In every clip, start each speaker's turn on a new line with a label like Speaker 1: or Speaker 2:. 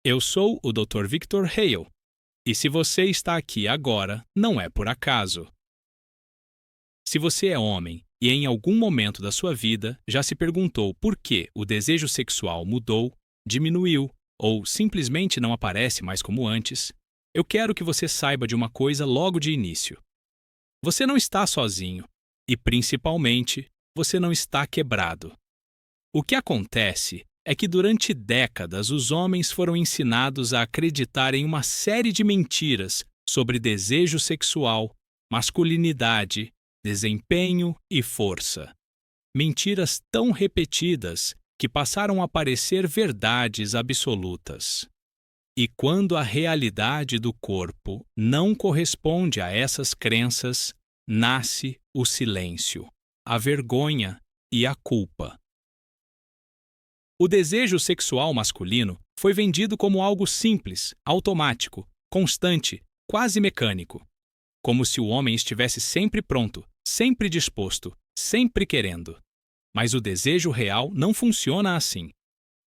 Speaker 1: Eu sou o Dr. Victor Hale, e se você está aqui agora, não é por acaso. Se você é homem e em algum momento da sua vida já se perguntou por que o desejo sexual mudou, diminuiu ou simplesmente não aparece mais como antes, eu quero que você saiba de uma coisa logo de início. Você não está sozinho e, principalmente, você não está quebrado. O que acontece é que durante décadas os homens foram ensinados a acreditar em uma série de mentiras sobre desejo sexual, masculinidade, desempenho e força. Mentiras tão repetidas que passaram a parecer verdades absolutas. E quando a realidade do corpo não corresponde a essas crenças, nasce o silêncio, a vergonha e a culpa. O desejo sexual masculino foi vendido como algo simples, automático, constante, quase mecânico. Como se o homem estivesse sempre pronto, sempre disposto, sempre querendo. Mas o desejo real não funciona assim.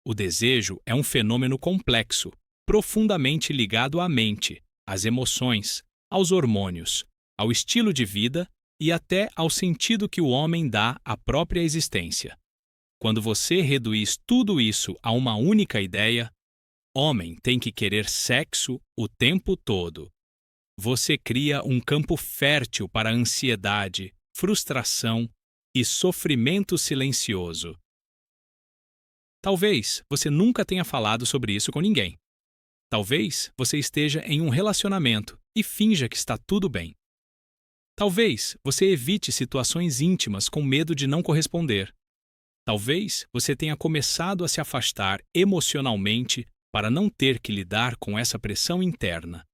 Speaker 1: O desejo é um fenômeno complexo, profundamente ligado à mente, às emoções, aos hormônios, ao estilo de vida e até ao sentido que o homem dá à própria existência. Quando você reduz tudo isso a uma única ideia, homem tem que querer sexo o tempo todo. Você cria um campo fértil para ansiedade, frustração e sofrimento silencioso. Talvez você nunca tenha falado sobre isso com ninguém. Talvez você esteja em um relacionamento e finja que está tudo bem. Talvez você evite situações íntimas com medo de não corresponder. Talvez você tenha começado a se afastar emocionalmente para não ter que lidar com essa pressão interna.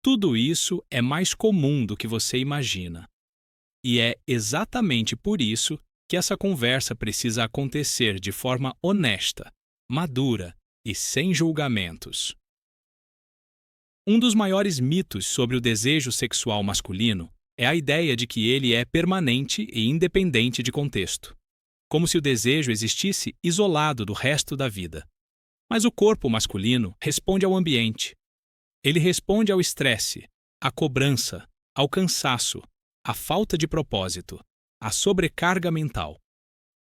Speaker 1: Tudo isso é mais comum do que você imagina. E é exatamente por isso que essa conversa precisa acontecer de forma honesta, madura e sem julgamentos. Um dos maiores mitos sobre o desejo sexual masculino é a ideia de que ele é permanente e independente de contexto, como se o desejo existisse isolado do resto da vida. Mas o corpo masculino responde ao ambiente. Ele responde ao estresse, à cobrança, ao cansaço, à falta de propósito, à sobrecarga mental.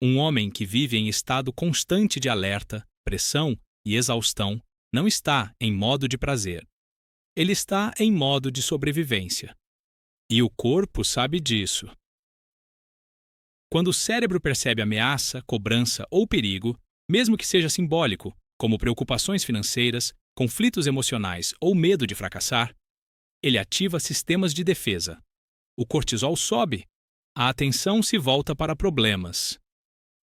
Speaker 1: Um homem que vive em estado constante de alerta, pressão e exaustão não está em modo de prazer. Ele está em modo de sobrevivência. E o corpo sabe disso. Quando o cérebro percebe ameaça, cobrança ou perigo, mesmo que seja simbólico, como preocupações financeiras, conflitos emocionais ou medo de fracassar, ele ativa sistemas de defesa. O cortisol sobe, a atenção se volta para problemas.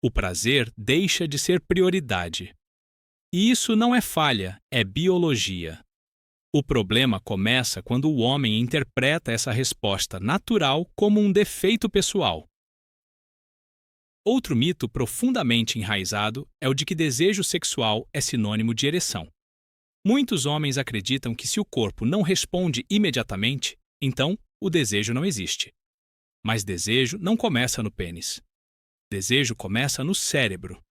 Speaker 1: O prazer deixa de ser prioridade. E isso não é falha, é biologia. O problema começa quando o homem interpreta essa resposta natural como um defeito pessoal. Outro mito profundamente enraizado é o de que desejo sexual é sinônimo de ereção. Muitos homens acreditam que se o corpo não responde imediatamente, então o desejo não existe. Mas desejo não começa no pênis. Desejo começa no cérebro.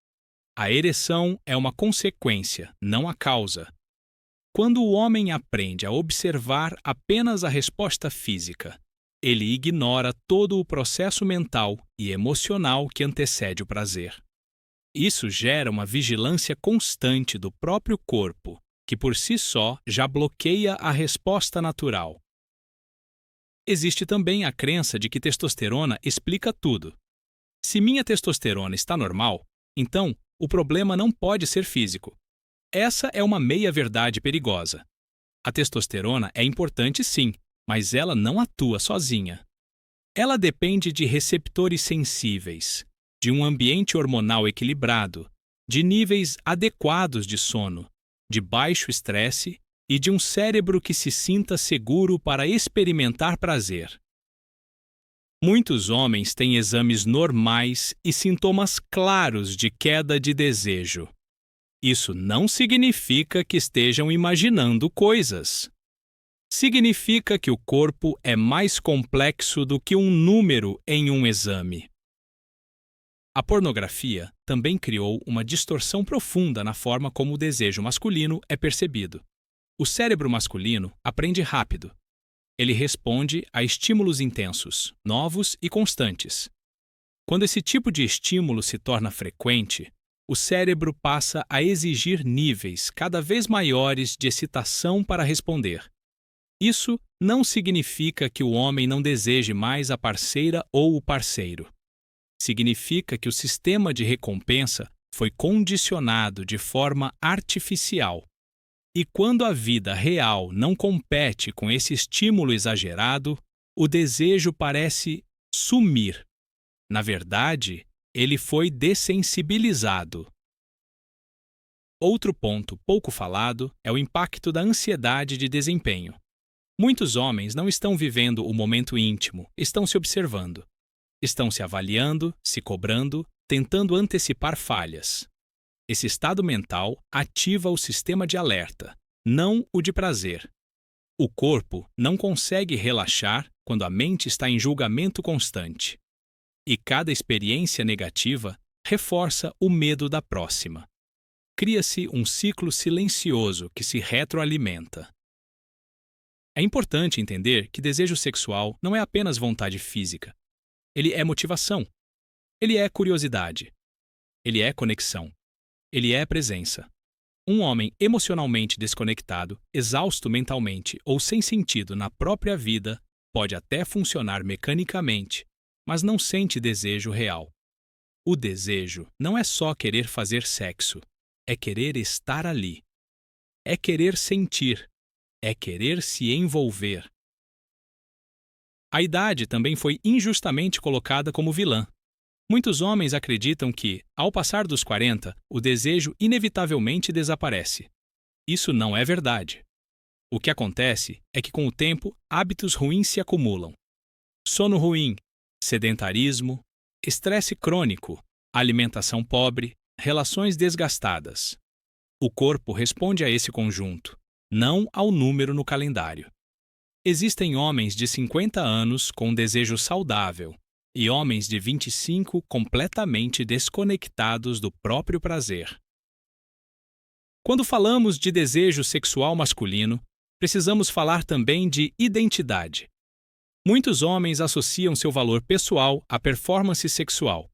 Speaker 1: A ereção é uma consequência, não a causa. Quando o homem aprende a observar apenas a resposta física, ele ignora todo o processo mental e emocional que antecede o prazer. Isso gera uma vigilância constante do próprio corpo, que por si só já bloqueia a resposta natural. Existe também a crença de que testosterona explica tudo. Se minha testosterona está normal, então o problema não pode ser físico. Essa é uma meia-verdade perigosa. A testosterona é importante sim, mas ela não atua sozinha. Ela depende de receptores sensíveis, de um ambiente hormonal equilibrado, de níveis adequados de sono, de baixo estresse e de um cérebro que se sinta seguro para experimentar prazer. Muitos homens têm exames normais e sintomas claros de queda de desejo. Isso não significa que estejam imaginando coisas. Significa que o corpo é mais complexo do que um número em um exame. A pornografia também criou uma distorção profunda na forma como o desejo masculino é percebido. O cérebro masculino aprende rápido. Ele responde a estímulos intensos, novos e constantes. Quando esse tipo de estímulo se torna frequente, o cérebro passa a exigir níveis cada vez maiores de excitação para responder. Isso não significa que o homem não deseje mais a parceira ou o parceiro. Significa que o sistema de recompensa foi condicionado de forma artificial. E quando a vida real não compete com esse estímulo exagerado, o desejo parece sumir. Na verdade, ele foi dessensibilizado. Outro ponto pouco falado é o impacto da ansiedade de desempenho. Muitos homens não estão vivendo o momento íntimo, estão se observando. Estão se avaliando, se cobrando, tentando antecipar falhas. Esse estado mental ativa o sistema de alerta, não o de prazer. O corpo não consegue relaxar quando a mente está em julgamento constante. E cada experiência negativa reforça o medo da próxima. Cria-se um ciclo silencioso que se retroalimenta. É importante entender que desejo sexual não é apenas vontade física. Ele é motivação. Ele é curiosidade. Ele é conexão. Ele é presença. Um homem emocionalmente desconectado, exausto mentalmente ou sem sentido na própria vida pode até funcionar mecanicamente, mas não sente desejo real. O desejo não é só querer fazer sexo, é querer estar ali. É querer sentir, é querer se envolver. A idade também foi injustamente colocada como vilã. Muitos homens acreditam que, ao passar dos 40, o desejo inevitavelmente desaparece. Isso não é verdade. O que acontece é que, com o tempo, hábitos ruins se acumulam. Sono ruim, sedentarismo, estresse crônico, alimentação pobre, relações desgastadas. O corpo responde a esse conjunto, não ao número no calendário. Existem homens de 50 anos com um desejo saudável e homens de 25 completamente desconectados do próprio prazer. Quando falamos de desejo sexual masculino, precisamos falar também de identidade. Muitos homens associam seu valor pessoal à performance sexual.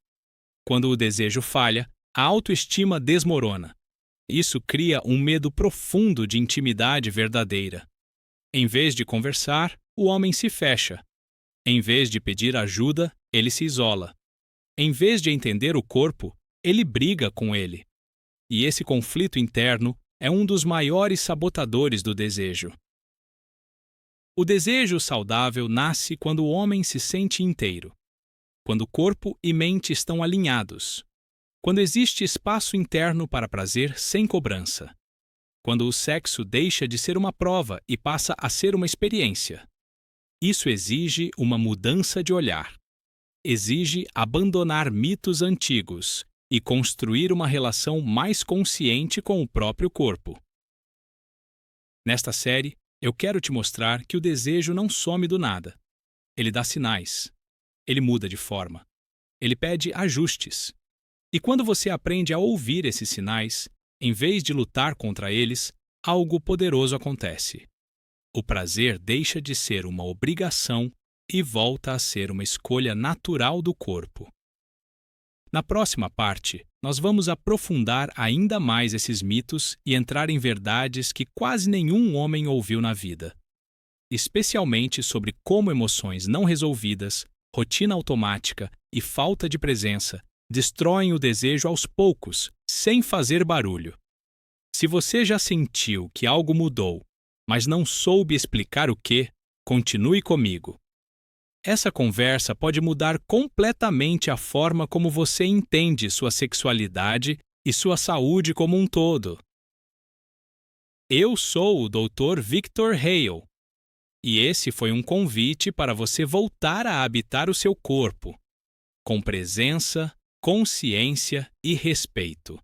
Speaker 1: Quando o desejo falha, a autoestima desmorona. Isso cria um medo profundo de intimidade verdadeira. Em vez de conversar, o homem se fecha. Em vez de pedir ajuda, ele se isola. Em vez de entender o corpo, ele briga com ele. E esse conflito interno é um dos maiores sabotadores do desejo. O desejo saudável nasce quando o homem se sente inteiro, quando corpo e mente estão alinhados, quando existe espaço interno para prazer sem cobrança, quando o sexo deixa de ser uma prova e passa a ser uma experiência. Isso exige uma mudança de olhar. Exige abandonar mitos antigos e construir uma relação mais consciente com o próprio corpo. Nesta série, eu quero te mostrar que o desejo não some do nada. Ele dá sinais. Ele muda de forma. Ele pede ajustes. E quando você aprende a ouvir esses sinais, em vez de lutar contra eles, algo poderoso acontece. O prazer deixa de ser uma obrigação e volta a ser uma escolha natural do corpo. Na próxima parte, nós vamos aprofundar ainda mais esses mitos e entrar em verdades que quase nenhum homem ouviu na vida, especialmente sobre como emoções não resolvidas, rotina automática e falta de presença destroem o desejo aos poucos, sem fazer barulho. Se você já sentiu que algo mudou, mas não soube explicar o que, continue comigo. Essa conversa pode mudar completamente a forma como você entende sua sexualidade e sua saúde como um todo. Eu sou o Dr. Victor Hale, e esse foi um convite para você voltar a habitar o seu corpo, com presença, consciência e respeito.